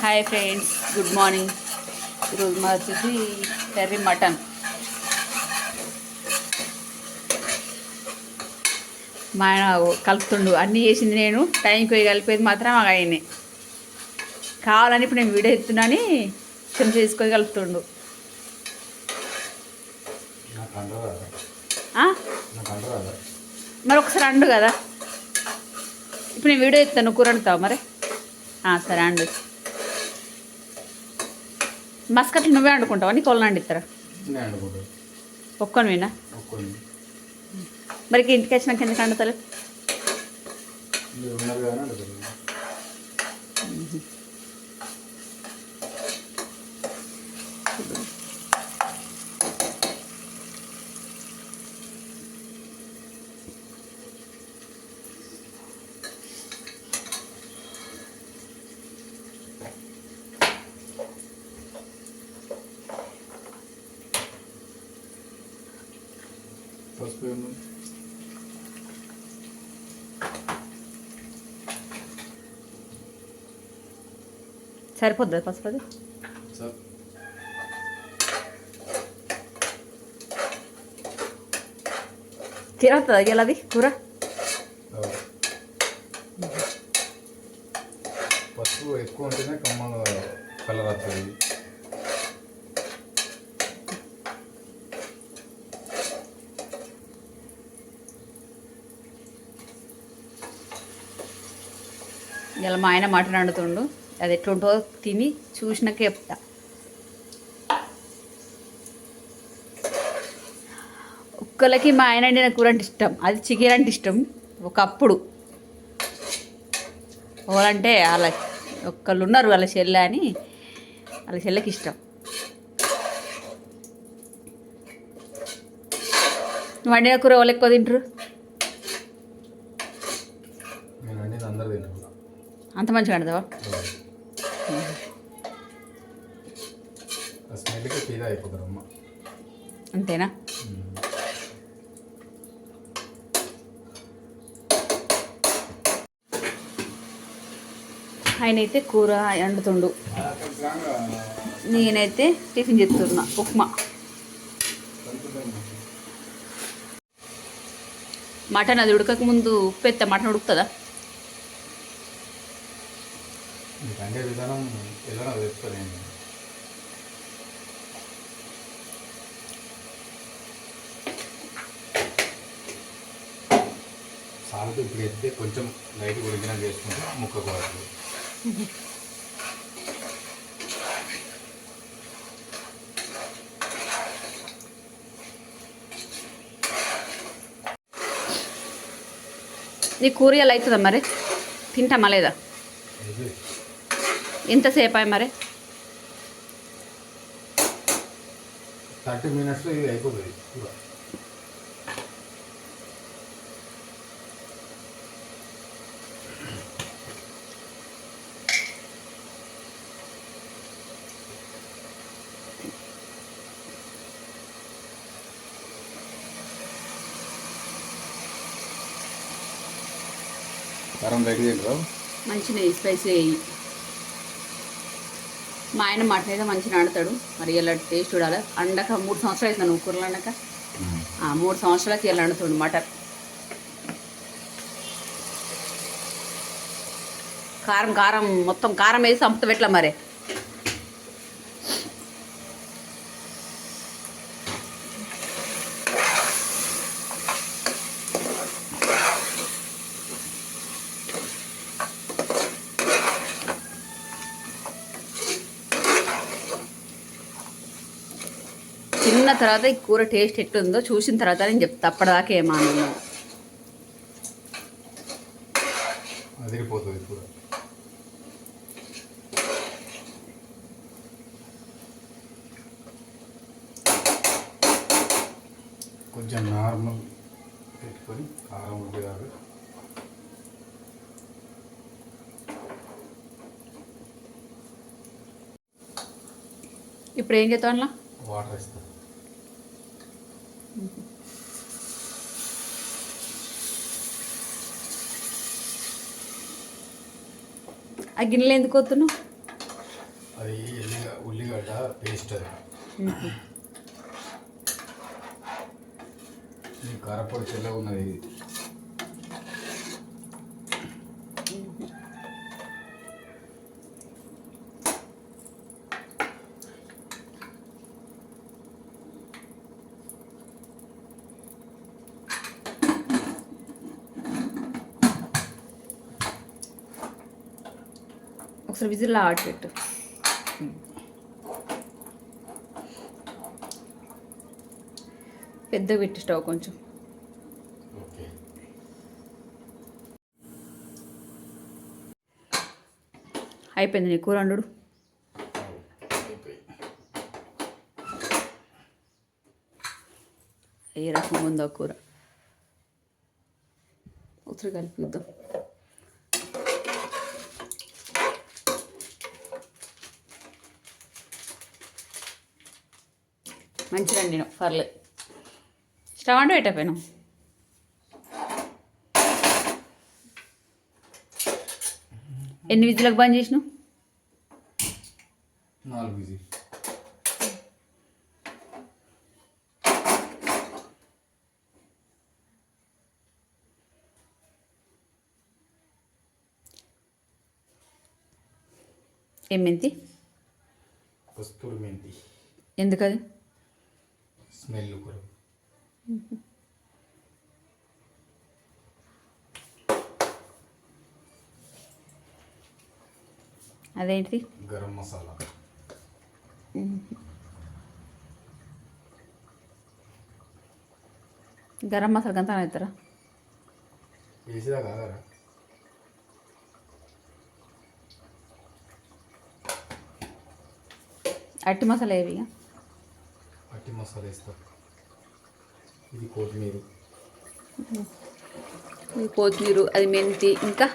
Hi friends, good morning. ఈరోజు మా వచ్చేసి కర్రీ మటన్. మా ఆయన కలుపుతుండు. అన్నీ చేసింది నేను, టైంకి పోయి కలిపేది మాత్రం ఆయనే. కావాలని ఇప్పుడు నేను వీడియో ఎత్తున్నాని చెంచా తీసుకొని కలుపుతుండు. మరి ఒకసారి అండు కదా. ఇప్పుడు నేను వీడియో ఎత్తాను, కూర వండుతావు మరి. సరే అండు. మస్కట్లు నువ్వే వండుకుంటావా? నీ కొలను వండిస్తారా? ఒక్కనివేనా? మరి ఇంటికి వచ్చినాక ఎందుకు వండుతారు? సరిపోద్దా పసుపు? అది తిరుగుతుందా గెలది కూర? పసుపు ఎక్కువ ఉంటేనే కమ్మగా కలర్ వస్తుంది. ఇలా మా ఆయన మటన్ వండుతుండు. అది ఎట్లుంటో తిని చూసినాక చెప్తా. ఒక్కళ్ళకి మా ఆయన వండిన కూర అంటే ఇష్టం, అది చికెన్ అంటే ఇష్టం. ఒకప్పుడు వాళ్ళంటే వాళ్ళ ఒక్కళ్ళు ఉన్నారు, వాళ్ళ చెల్లె అని, వాళ్ళ చెల్లెకి ఇష్టం. వండిన కూర వాళ్ళు ఎక్కువ తింటారు. అంత మంచిగా వండుతావా? అంతేనా? ఆయనైతే కూర వండుతుండు, నేనైతే టిఫిన్ చేస్తున్నా, ఉప్మా. మటన్ అది ఉడకక ముందు ఉప్పు ఎత్తా, మటన్ ఉడుకుతుందా? అంటే విధానం ఎలా చెప్తాను. సాల్ట్ ఇప్పుడు ఎత్తే కొంచెం లైట్ ఉడికినాక వేసుకుంటే ముక్క కూరలు. నీ కూర ఎలా అవుతుందా మరి? తింటామా లేదా? ఎంతసేపు అయ్యి మరి? 30 minutesలో ఇది అయిపోతుంది. కారం లైట్ తింటారా? మంచిగా స్పైసీ అయ్యి. మా ఆయన మటన్ అయితే మంచిగా ఆడతాడు. మరి ఇలా టేస్ట్ చూడాలి. అండక 3 సంవత్సరాలు అవుతుంది నువ్వు కూరలు అండక. 3 సంవత్సరాలకి ఇలా వండుతాడు మటన్. కారం కారం మొత్తం కారం వేసి చంపుతా ఎట్లా మరి? తిన్న తర్వాత ఈ కూర టేస్ట్ ఎట్లుందో చూసిన తర్వాత నేను చెప్తా. అప్పటిదాకా ఏమాను అదిరిపోతుంది కూర. కొంచెం నార్మల్ పెట్టుకొని కారం ఉడికాక ఇప్పుడు ఏం చేస్తావు అలా? వాటర్ వేస్తాను. ఆ గిన్నెలు ఎందుకు వస్తున్నావు? అది ఉల్లిగడ్డ పేస్ట్ అది ఈ కారపొడి తెల్లగా ఉన్నది ఇది. ఒకసారి విజిల్ ఆడి పెట్టు. పెద్ద పెట్టి స్టవ్ కొంచెం. ఓకే అయిపోయింది నీ కూర వండుడు. ఏ రకం ఉందో కూర ఒకసారి కలిపిద్దాం. మంచిగా వండిన పర్లేదు. స్టవ్ అంటూ పెట్టకపోయాను. ఎన్ని విజిలకు బంద్ చేసినావు? 4 విజిల్. ఏం మెంతి? కస్తూరి మెంతి. ఎందుకది? స్మెల్ కొరకు. అదేంటిది? గరం మసాలా. గరం మసాలా గంత అవుతారా? వేసేదా కాదరా? అట్టి మసాలా ఏవి? అట్టి మసాలా వేస్తారు. ఇది కొత్తిమీర. ఇది కొత్తిమీర, అది మెంతి, ఇంకా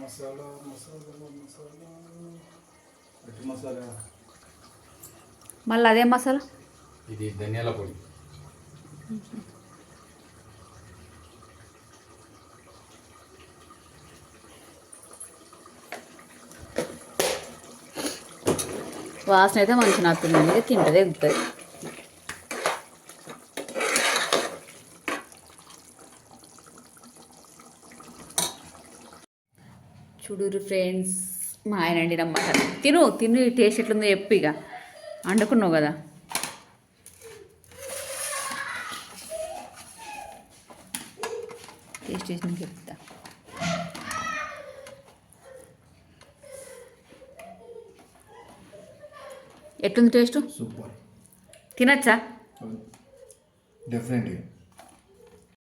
మసాలా మసాలా మసాలా అట్టి మసాలా. మళ్ళీ అదే మసాలా. ఇది ధనియాల పొడి. వాసన అయితే మంచిగా నచ్చుతుంది. తింటదే ఎగుతుంది. చూడురు ఫ్రెండ్స్, మా ఆయన వండినమాట. తిను తిను, టేస్ట్ ఎట్లుందో చెప్పు. ఇక వండుకున్నావు కదా. టేస్ట్ చేసి నీకు చెప్తా. ఎట్లుంది టేస్ట్? సూపర్. తినచ్చా? డెఫినెట్లీ.